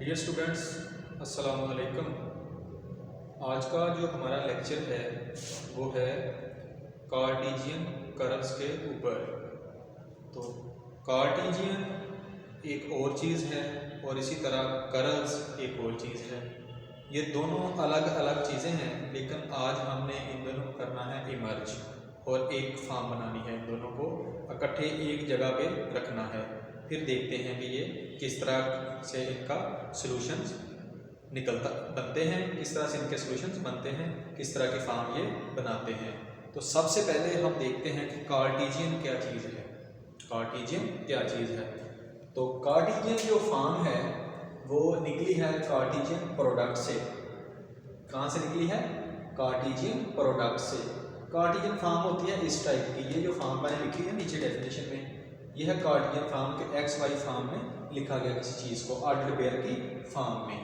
Dear students, अस्सलाम वालेकुम। आज का जो हमारा लेक्चर है वो है कार्टेशियन कर्व्स के ऊपर। तो कार्टेशियन एक और चीज़ है और इसी तरह कर्व्स एक और चीज़ है। ये दोनों अलग अलग चीज़ें हैं, लेकिन आज हमने इन दोनों को करना है इमर्ज और एक फॉर्म बनानी है। इन दोनों को इकट्ठे एक जगह पे रखना है। फिर देखते हैं कि ये किस तरह से इनका सॉल्यूशंस बनते हैं, किस तरह से इनके सॉल्यूशंस बनते हैं, किस तरह के फॉर्म ये बनाते हैं। तो सबसे पहले हम देखते हैं कि कार्टेशियन क्या चीज़ है। कार्टेशियन क्या चीज़ है? तो कार्टेशियन जो फॉर्म है वो निकली है कार्टेशियन प्रोडक्ट से। कहाँ से निकली है? कार्टेशियन प्रोडक्ट से। कार्टेशियन फॉर्म होती है इस टाइप की। ये जो फॉर्म मैंने लिखी है नीचे डेफिनेशन में, यह है कार्टेशियन फॉर्म के एक्स वाई फॉर्म में लिखा गया किसी चीज़ को ऑर्डर पेयर की फॉर्म में।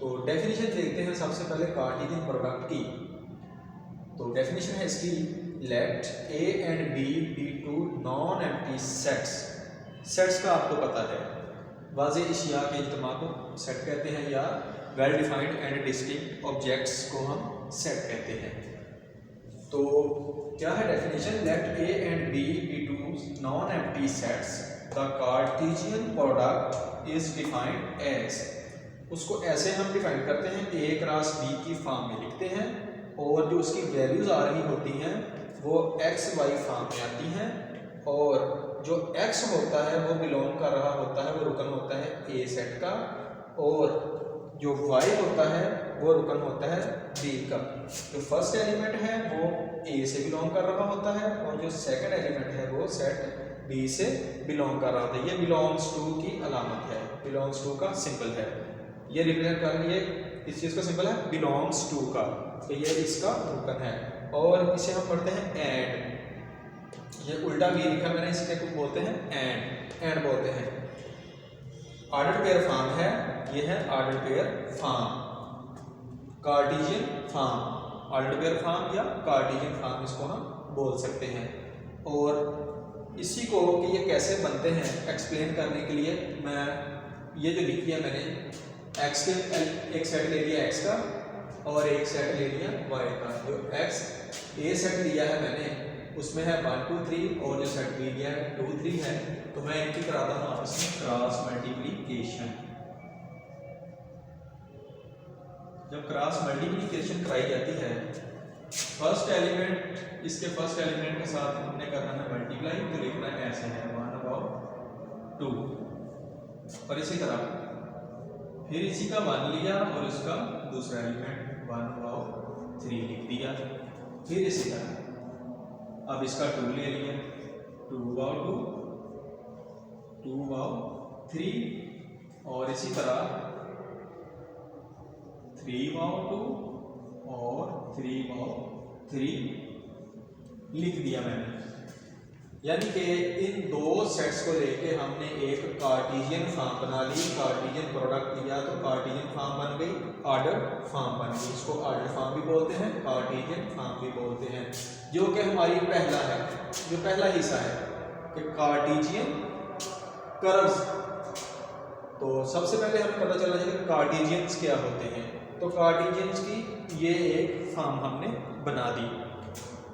तो डेफिनेशन देखते हैं सबसे पहले कार्टेशियन प्रोडक्ट की। तो डेफिनेशन है इसकी, let A and B be two non empty sets. Sets का आपको पता है, वाज़ेह इशिया के इज्तिमा को सेट कहते हैं या well defined and distinct objects को हम सेट कहते हैं। तो क्या है definition? Let A and B be two non empty sets, the Cartesian product is defined as. उसको ऐसे हम डिफाइन करते हैं, ए क्रॉस बी की फॉर्म में लिखते हैं और जो उसकी वैल्यूज आ रही होती हैं वो एक्स वाई फॉर्म में आती हैं, और जो एक्स होता है वो बिलोंग कर रहा होता है, वो रुकन होता है ए सेट का, और जो वाई होता है वो रुकन होता है बी का। जो फर्स्ट एलिमेंट है वो ए से बिलोंग कर रहा होता है और जो सेकंड एलिमेंट है वो सेट बी से बिलोंग कर रहा होता है। ये बिलोंग्स टू की अलामत है, बिलोंग्स टू का सिंबल है। ये रिप्रेजेंट कर रही है इस चीज़ का सिंबल है बिलोंग्स टू का, तो ये इसका रुकन है। और इसे हम पढ़ते हैं एंड। ये उल्टा भी लिखा मैंने, इसके कुछ बोलते हैं एंड बोलते हैं। ऑर्डर पेयर फॉर्म है, ये है order pair form, Cartesian form, order pair form या कार्टेशियन फॉर्म इसको हम बोल सकते हैं। और इसी को कि ये कैसे बनते हैं एक्सप्लेन करने के लिए मैं ये जो लिखी है मैंने, एक्स के एक सेट ले लिया एक्स का और एक सेट ले लिया वाई का। जो एक्स ए सेट लिया है मैंने उसमें है 1 2 3 और जो सेट बी लिया है 2 3 है। तो मैं इनकी कराता हूँ आपस में क्रॉस मल्टीप्लीकेशन। जब क्रॉस मल्टीप्लीकेशन कराई जाती है, फर्स्ट एलिमेंट इसके फर्स्ट एलिमेंट के साथ हमने करना है मल्टीप्लाई, तो लिखना है ऐसे है 1/2, और इसी तरह फिर इसी का 1 लिया और इसका दूसरा एलिमेंट 1/3 लिख दिया। फिर इसी तरह अब इसका 2 ले लिया, 2/2, 2/3, और इसी तरह 3/2 और 3/3 लिख दिया मैंने। यानी कि इन दो सेट्स को लेके हमने एक कार्टेशियन फॉर्म बना ली, कार्टेशियन प्रोडक्ट लिया तो कार्टेशियन फॉर्म बन गई, ऑर्डर फॉर्म बन गई। इसको ऑर्डर फॉर्म भी बोलते हैं, कार्टेशियन फॉर्म भी बोलते हैं, जो कि हमारी पहला है, जो पहला हिस्सा है कि कार्टेशियन कर्व्स। तो सबसे पहले हमें पता चलना चाहिए कि कार्टेशियंस क्या होते हैं। तो कार्टेशियंस की ये एक फॉर्म हमने बना दी।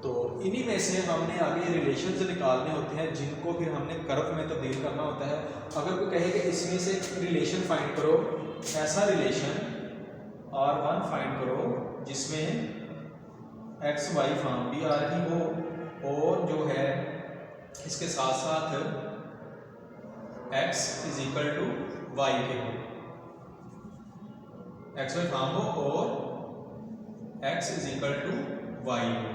तो इन्हीं में से हमने आगे रिलेशंस निकालने होते हैं, जिनको फिर हमने कर्व में तब्दील करना होता है। अगर कोई कहे कि इसमें से रिलेशन फाइंड करो, ऐसा रिलेशन R1 फाइंड करो जिसमें एक्स वाई फॉर्म भी आ रही हो और जो है इसके साथ साथ x is equal to y के हो, एक्स वाई फॉर्म हो और x is equal to y हो।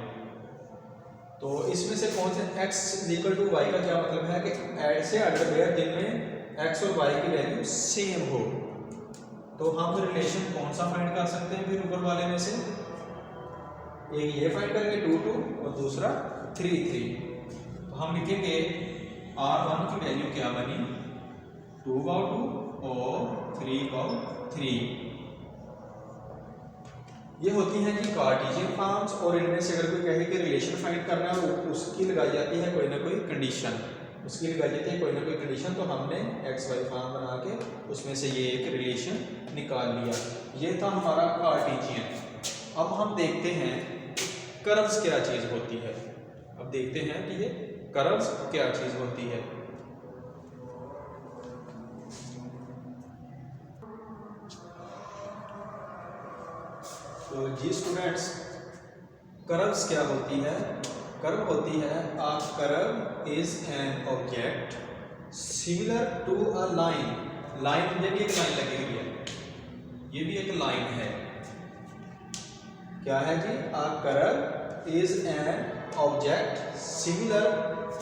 तो इसमें से कौन से x is equal to y का क्या मतलब है कि ऐसे ऑर्डर पेयर जिनमें x और y की वैल्यू सेम हो। तो हम रिलेशन कौन सा फाइंड कर सकते हैं? फिर ऊपर वाले में से एक ये फाइंड करेंगे 2 2 और दूसरा 3 3। तो हम लिखेंगे R1 की वैल्यू क्या बनी, 2/2 और 3/3। ये होती हैं कि कार्टेशियन फॉर्म्स, और इनमें से अगर कोई कहे कि रिलेशन फाइंड करना है तो उसकी लगाई जाती है कोई ना कोई कंडीशन। उसके लिए वजह थी कोई ना कोई कंडीशन, तो हमने एक्स वाई फॉर्म बना के उसमें से ये एक रिलेशन निकाल लिया। ये था हमारा कार्टेशियन। अब हम देखते हैं कर्व्स क्या चीज़ होती है। अब देखते हैं कि ये कर्व्स क्या चीज़ होती है। तो जी स्टूडेंट्स, कर्व्स क्या होती है? कर्व होती है a curve is an object similar to a line. Line, ये भी एक लाइन लगी हुई है, ये भी एक लाइन है। क्या है जी? A curve is an object similar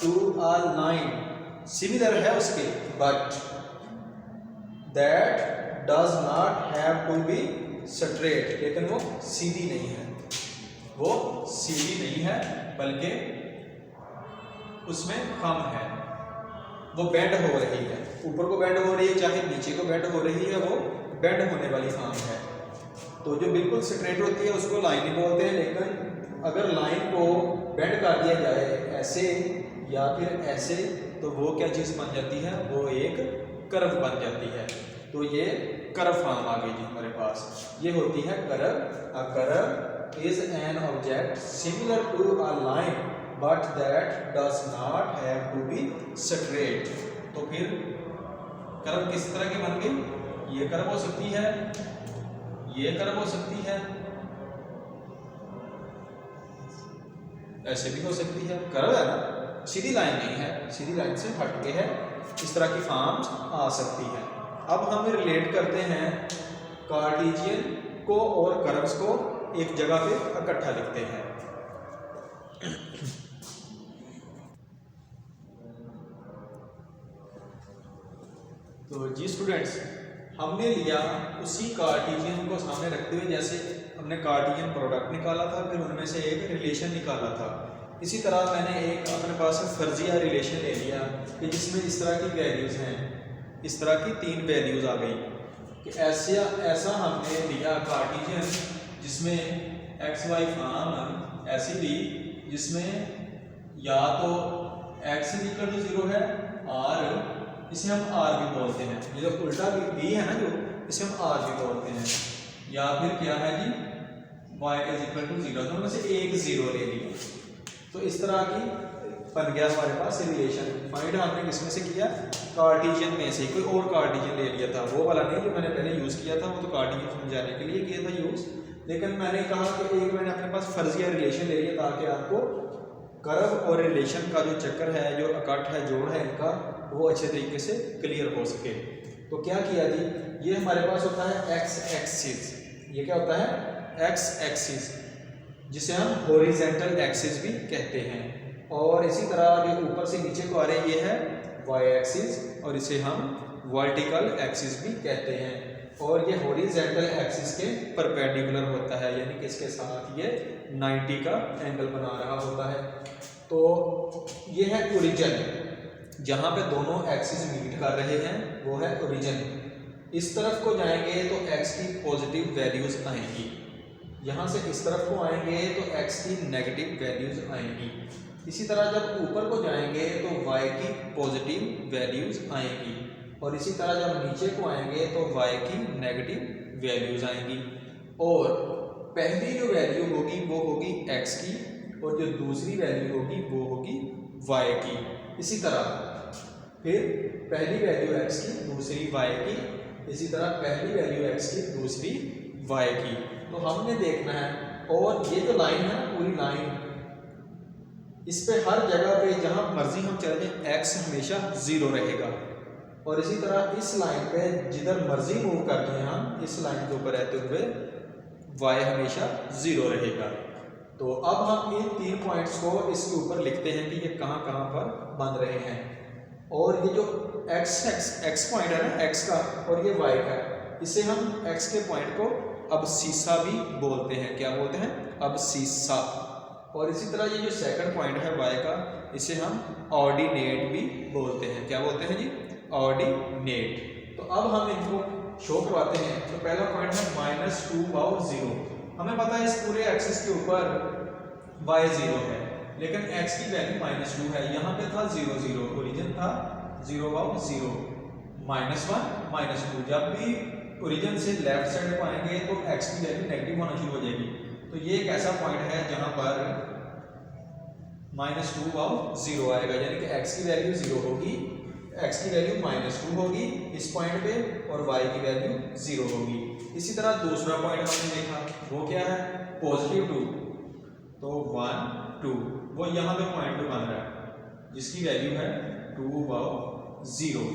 to a line. Similar है उसके, but that does not have to be straight, लेकिन वो सीधी नहीं है, वो सीधी नहीं है, बल्कि उसमें कम है, वो बेंड हो रही है, ऊपर को बेंड हो रही है, चाहे नीचे को बेंड हो रही है, वो बेंड होने वाली फॉर्म है। तो जो बिल्कुल स्ट्रेट होती है उसको लाइन ही बोलते हैं, लेकिन अगर लाइन को बेंड कर दिया जाए ऐसे या फिर ऐसे, तो वो क्या चीज़ बन जाती है? वो एक कर्व बन जाती है। तो ये कर्व फॉर्म आ गई जी हमारे पास। ये होती है curve. A curve is an object similar to a line but that does not have to be straight. तो फिर कर्व किस तरह की बन गई? ये कर्व हो सकती है, ये कर्व हो सकती है, ऐसे भी हो सकती है। कर्व है ना, सीधी लाइन नहीं है, सीधी लाइन से हट के है, इस तरह की फॉर्म्स आ सकती है। अब हम रिलेट करते हैं कार्टेशियन को और कर्व्स को, एक जगह पे इकट्ठा लिखते हैं। तो जी स्टूडेंट्स, हमने लिया उसी कार्टेशियन को सामने रखते हुए, जैसे हमने कार्टेशियन प्रोडक्ट निकाला था, फिर उनमें से एक रिलेशन निकाला था। इसी तरह मैंने एक अपने पास फर्जिया रिलेशन ले लिया कि जिसमें इस तरह की वैल्यूज़ हैं, इस तरह की 3 वैल्यूज़ आ गई कि ऐसा हमने लिया कार्टेशियन जिसमें एक्स वाई फॉर्म ऐसी ली जिसमें या तो एक्स इक्वल टू 0 है, और इसे हम आर भी बोलते हैं, ये जो उल्टा भी है ना, जो इसे हम आर भी बोलते हैं, या फिर क्या है जी y इज इक्वल टू 0, दोनों में से एक 0 ले लिया। तो इस तरह की बन गया हमारे पास रिलेशन। फाइंड हमने किसमें से किया? कार्टेशियन में से। कोई और कार्टेशियन ले लिया था, वो वाला नहीं जो मैंने पहले यूज़ किया था, वो तो कार्टेशियन समझाने के लिए किया था यूज़, लेकिन मैंने कहा कि एक मैंने अपने पास फर्जिया रिलेशन ले लिया ताकि आपको कर्व और रिलेशन का जो चक्कर है, जो इकट्ठ है, जोड़ है इनका, वो अच्छे तरीके से क्लियर हो सके। तो क्या किया जी, ये हमारे पास होता है एक्स एक्सिस। ये क्या होता है? एक्स एक्सिस, जिसे हम हॉरिजॉन्टल एक्सिस भी कहते हैं। और इसी तरह जो ऊपर से नीचे को आ रहे हैं, ये है वाई एक्सिस, और इसे हम वर्टिकल एक्सिस भी कहते हैं। और ये हॉरिजॉन्टल एक्सिस के परपेंडिकुलर होता है, यानी कि इसके साथ ये 90 का एंगल बना रहा होता है। तो ये है ओरिजिन, जहाँ पे दोनों एक्सिस मीट कर रहे हैं, वो है ओरिजिन। इस तरफ को जाएंगे तो एक्स की पॉजिटिव वैल्यूज आएंगी, यहाँ से इस तरफ को आएंगे तो x की नेगेटिव वैल्यूज आएंगी। इसी तरह जब ऊपर को जाएंगे तो y की पॉजिटिव वैल्यूज आएंगी, और इसी तरह जब नीचे को आएंगे तो y की नेगेटिव वैल्यूज आएंगी। और पहली जो वैल्यू होगी वो होगी x की, और जो दूसरी वैल्यू होगी वो होगी y की। इसी तरह फिर पहली वैल्यू x की, दूसरी y की, इसी तरह पहली वैल्यू x की, दूसरी y की। तो हमने देखना है, और ये जो लाइन है ना, पूरी लाइन, इस पे हर जगह पे जहां मर्जी हम चले जाएं x हमेशा 0 रहेगा, और इसी तरह इस लाइन पे जिधर मर्जी मूव करते हैं हम, इस लाइन के ऊपर रहते हुए y हमेशा 0 रहेगा। तो अब हम इन 3 पॉइंट्स को इसके ऊपर लिखते हैं कि ये कहाँ कहाँ पर बन रहे हैं। और ये जो x पॉइंट है ना, x का, और ये y का, इसे हम x के पॉइंट को अब सीसा भी बोलते हैं। क्या बोलते हैं? अब सीसा। और इसी तरह ये जो सेकंड पॉइंट है y का, इसे हम ऑर्डिनेट भी बोलते हैं। क्या बोलते हैं जी? ऑर्डिनेट। तो अब हम इनको शो करवाते हैं। तो पहला पॉइंट है -2/0। हमें पता है इस पूरे एक्सिस के ऊपर y 0 है, लेकिन x की वैल्यू -2 है। यहाँ पे था 0 0, ओरिजिन था 0 भाव 0, -1 -2। जब भी ओरिजिन से लेफ्ट साइड को आएंगे तो x की वैल्यू नेगेटिव होना शुरू हो जाएगी। तो ये एक ऐसा पॉइंट है जहां पर -2 भाव 0 आएगा, यानी कि x की वैल्यू 0 होगी, x की वैल्यू -2 होगी इस पॉइंट पे और y की वैल्यू 0 होगी। इसी तरह दूसरा पॉइंट हमने देखा, वो क्या है, +2। तो 1 2 वो यहाँ पे पॉइंट पे बन रहा है जिसकी वैल्यू है 2 भाव 0,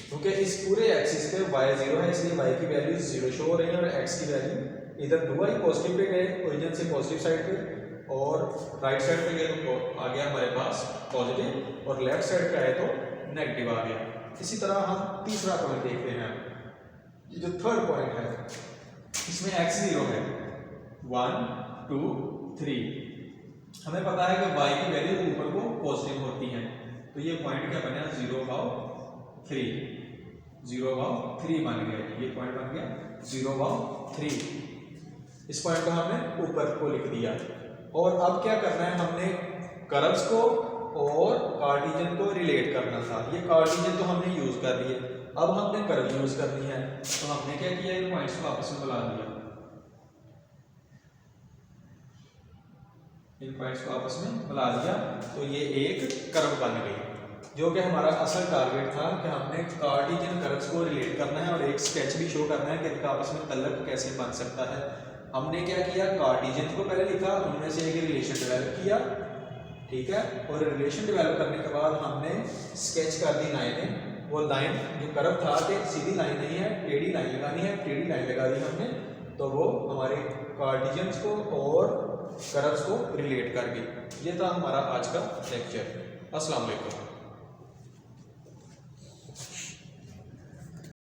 क्योंकि इस पूरे एक्सिस पे y 0 है इसलिए y की वैल्यू 0 शो हो रही है और x की वैल्यू इधर 2y पॉजिटिव पे गए ओरिजिन से पॉजिटिव साइड पे और राइट साइड पे गए तो आ गया हमारे पास पॉजिटिव और लेफ्ट साइड पे आए तो नेगेटिव आ गया। इसी तरह हम तीसरा पॉइंट देखते हैं, ये जो थर्ड पॉइंट है इसमें x 0 है, 1 2 3। हमें पता है कि y की वैल्यू ऊपर को पॉजिटिव होती है, तो ये पॉइंट क्या बना 0 भाव 3, 0 भाव 3 बन गया, ये पॉइंट बन गया 0 भाव 3। इस पॉइंट को हमने ऊपर को लिख दिया। और अब क्या करना है, हमने कर्व्स को और कार्टेशियन को रिलेट करना था। ये कार्टेशियन तो हमने यूज कर लिए, अब हमने कर्व यूज करनी है। तो हमने क्या किया, इन पॉइंट्स को आपस में मिला दिया, इन पॉइंट्स को आपस में मिला दिया तो ये एक कर्व बन गई, जो कि हमारा असल टारगेट था कि हमने कार्टेशियन कर्व्स को रिलेट करना है और एक स्केच भी शो करना है कि इनका आपस में तल्लक कैसे बन सकता है। हमने क्या किया, कार्टेशियन को पहले लिखा, उनमें से एक रिलेशन डेवलप किया, ठीक है, और रिलेशन डेवलप करने के बाद हमने स्केच कर दी लाइनें। वो लाइन जो कर्व था कि सीधी लाइन नहीं है, टेढ़ी लाइन लगानी है, टेढ़ी लाइन लगा दी हमने, तो वो हमारे कार्टेशियंस को और कर्व्स को रिलेट कर गई। ये था हमारा आज का लेक्चर। अस्सलाम वालेकुम।